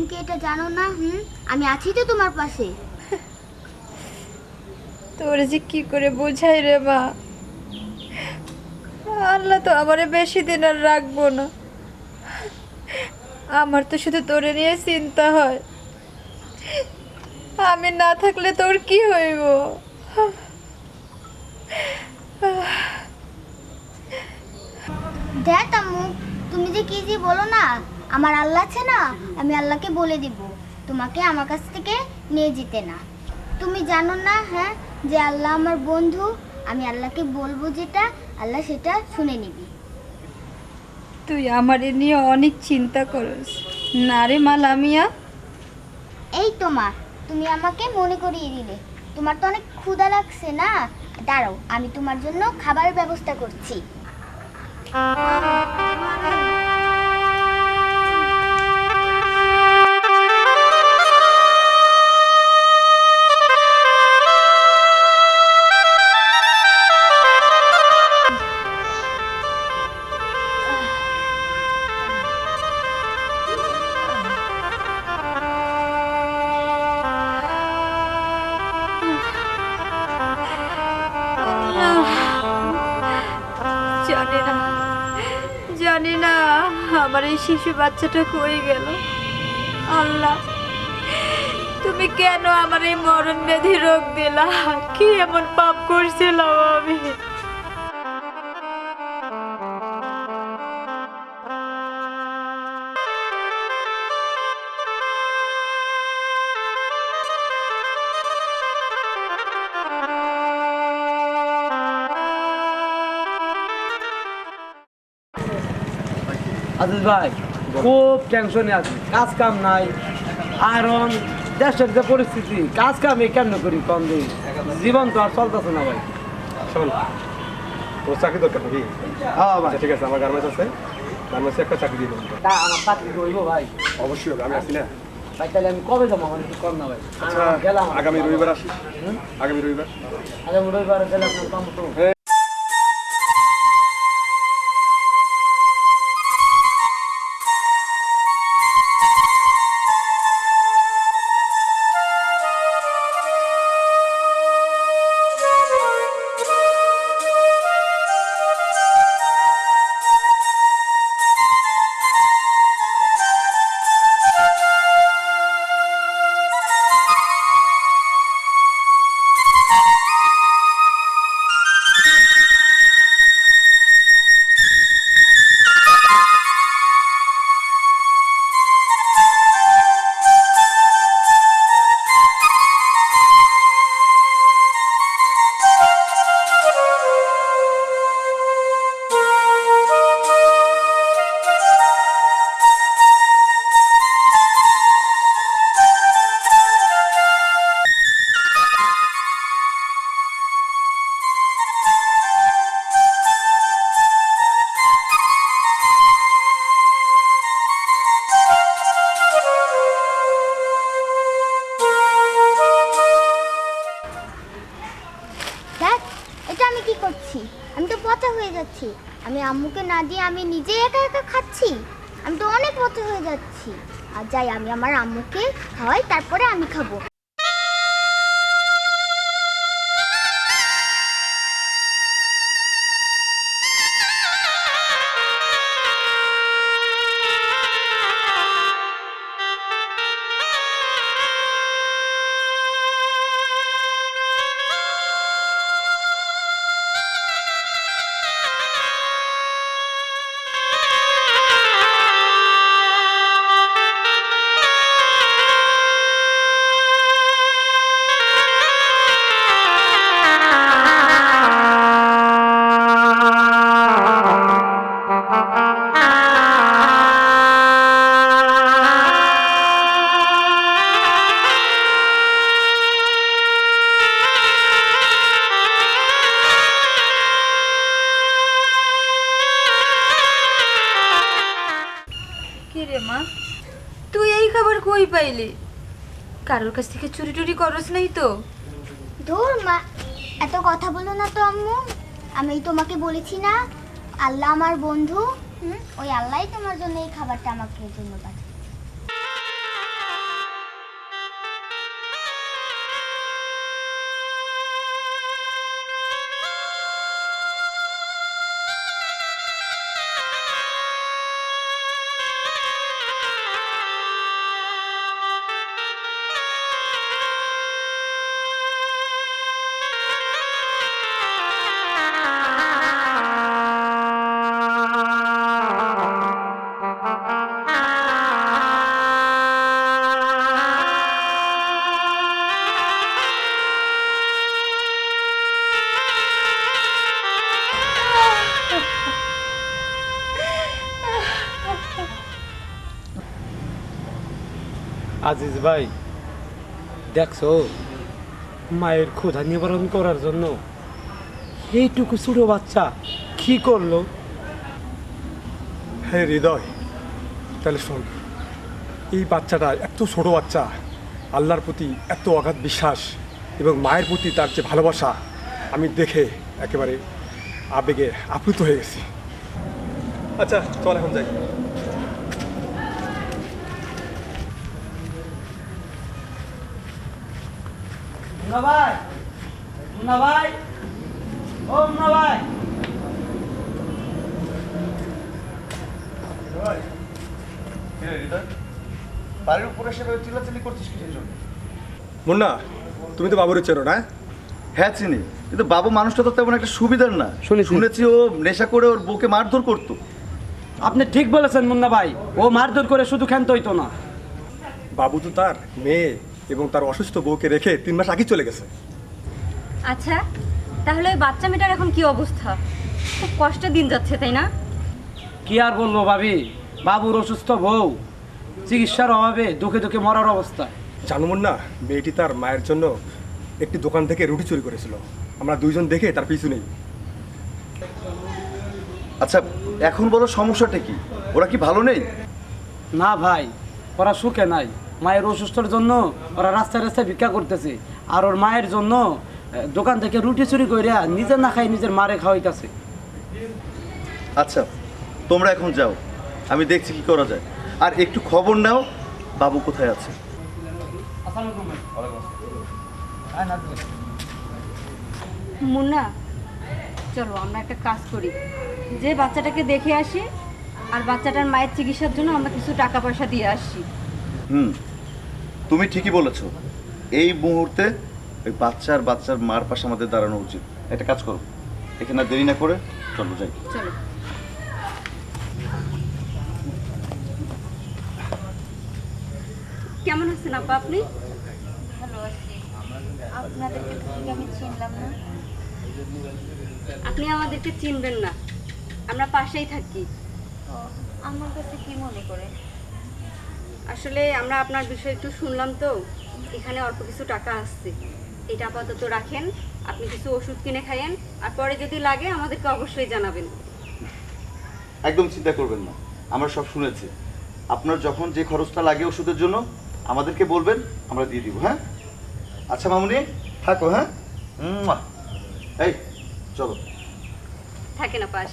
তুমি কি এটা জানো না? আমি আছি তো তোমার পাশে। তোর যে কি করে বোঝাই রে মা, আল্লাহ তো আমারে বেশি দিন আর রাখবো না। আমার তো শুধু তোরে নিয়ে চিন্তা হয়, আমি না থাকলে তোর কি হইব? দেখ আম্মু, তুমি যে কি যে বলো না, আমার আল্লাহ আছে না, আমি আল্লাহকে বলে দিব তোমাকে আমার কাছ থেকে নিয়ে যেতে না। তুমি জানো না যে আল্লাহ আমার বন্ধু, আমি আল্লাহকে বলবো যেটা, আল্লাহ সেটা শুনে নিবি। তুই আমারে নিয়ে অনেক চিন্তা করস না রে মা লামিয়া? এই তো মা, তুমি আমাকে মনে করিয়ে দিলে। তোমার তো অনেক ক্ষুধা লাগছে না? দাঁড়াও, আমি তোমার জন্য খাবারের ব্যবস্থা করছি। জানি না, জানি না আমার এই শিশু বাচ্চাটা কই গেল। আল্লাহ, তুমি কেন আমার এই মরণ ব্যাধি রোগ দিলা? কি এমন পাপ করছিলাম আমি? আজিজ ভাই খুব টেনশনে আছি, কাজ কাম নাই। আয়রন দেশের যে পরিস্থিতি, কাজ কাম এই কেমন করি কম দিই, জীবন তো আর চলতেছে না ভাই। শোন, তোর চাকরি দরকার নাকি? হ্যাঁ ভাই, আচ্ছা ঠিক আছে, আমার গার্মেন্টস আছে, গার্মেন্টসে একটা চাকরি দিয়ে দেবো। তা আমার চাকরি করবো ভাই। অবশ্যই হবে, আমি আছি না। ভাই তাহলে আমি কবে যাবো? আমার একটু কম না ভাই। আচ্ছা, গেলাম আগামী রবিবার আসিস। আগামী রবিবার। আগামী রবিবারে গেলে আপনার পাবো তো? দেখ, এটা আমি কি করছি? আমি তো পচা হয়ে যাচ্ছি। আমি আম্মুকে না দিয়ে আমি নিজে একা একা খাচ্ছি। আমি তো অনেক পচা হয়ে যাচ্ছি। আর যাই, আমি আমার আম্মুকে খাওয়াই, তারপরে আমি খাবো। কি রে মা, তুই এই খাবার কই পাইলি? কারোর কাছ থেকে চুরি টুরি করস নাই তো? ধুর মা, এত কথা বলো না তো আম্মু। আমি তোমাকে বলেছি না, আল্লাহ আমার বন্ধু। ওই আল্লাহই তোমার জন্য এই খাবারটা আমাকে জন্য পাঠায়। আজিজ ভাই, দেখছো মায়ের ক্ষুধা নিবারণ করার জন্য এইটুকু ছোট বাচ্চা কি করলো? হ্যাঁ হৃদয়, তাহলে শোন, এই বাচ্চাটা এত ছোট বাচ্চা, আল্লাহর প্রতি এত অগাধ বিশ্বাস এবং মায়ের প্রতি তার যে ভালোবাসা, আমি দেখে একেবারে আবেগে আপ্লুত হয়ে গেছি। আচ্ছা চল এখন যাই। মুন্না ভাই, মুন্না ভাই, ও মুন্না ভাই। বাড়ির উপরে এসে চিল্লাচিল্লি করছিস কিসের জন্য? মুন্না, তুমি তো বাবুরে চেনো না? হ্যাঁ চিনি, কিন্তু বাবু মানুষটা তো তেমন একটা সুবিধার না। শুনেছি ও নেশা করে ওর বউকে মারধর করতো। আপনি ঠিক বলেছেন মুন্না ভাই, ও মারধর করে শুধু ক্ষান্ত হইতো না। বাবু তো তার মেয়ে এবং তার অসুস্থ বউকে রেখে 3 মাস আগেই চলে গেছে। আচ্ছা, তাহলে ওই বাচ্চা মেয়েটার এখন কি অবস্থা? খুব কষ্টে দিন যাচ্ছে, তাই না? কি আর বলবো ভাবি, বাবুর অসুস্থ বউ চিকিৎসার অভাবে দুঃখে দুঃখে মরার অবস্থা। জানো মুন্না, মেয়েটি তার মায়ের জন্য একটি দোকান থেকে রুটি চুরি করেছিল। আমরা দুইজন দেখে তার পিছু নেই। আচ্ছা এখন বলো সমস্যাটা কি? ওরা কি ভালো নেই? না ভাই, ওরা সুখে নাই। মায়ের অসুস্থর জন্য ওরা রাস্তায় রাস্তায় ভিক্ষা করতেছে, আর ওর মায়ের জন্য দোকান থেকে রুটি চুরি কইরা নিজে না খাই নিজের মারে খাওয়াইতেছে। আচ্ছা তোমরা এখন যাও, আমি দেখছি কি করা যায়। আর একটু খবর নাও বাবু কোথায় আছে। মুন্না, চলো আমরা একটা কাজ করি, যে বাচ্চাটাকে দেখে আসি আর বাচ্চাটার মায়ের চিকিৎসার জন্য আমরা কিছু টাকা পয়সা দিয়ে আসি। তুমি ঠিকই বলেছো, এই মুহূর্তে ওই বাচ্চার মার পাশে আমাদের দাঁড়ানো উচিত। একটা কাজ করো, এখানে আর দেরি না করে চলো যাই। চলো। কেমন আছেন আপা আপনি? ভালো আছি। আপনাদেরকে তো ঠিক আমি চিনলাম না। আপনি আমাদেরকে চিনবেন না, আমরা পাশেই থাকি। ও, আমার কাছে কি মনে করে? আসলে আমরা আপনার বিষয়ে একটু শুনলাম তো, এখানে অল্প কিছু টাকা আসছে, এটা আপাতত রাখেন, আপনি কিছু ওষুধ কিনে খাইয়েন, আর পরে যদি লাগে আমাদেরকে অবশ্যই জানাবেন। একদম চিন্তা করবেন না, আমরা সব শুনেছি। আপনার যখন যে খরচটা লাগে ওষুধের জন্য আমাদেরকে বলবেন, আমরা দিয়ে দিব। হ্যাঁ আচ্ছা মামুনি, থাকো। হ্যাঁ এই চলো। থাকে না পাশ।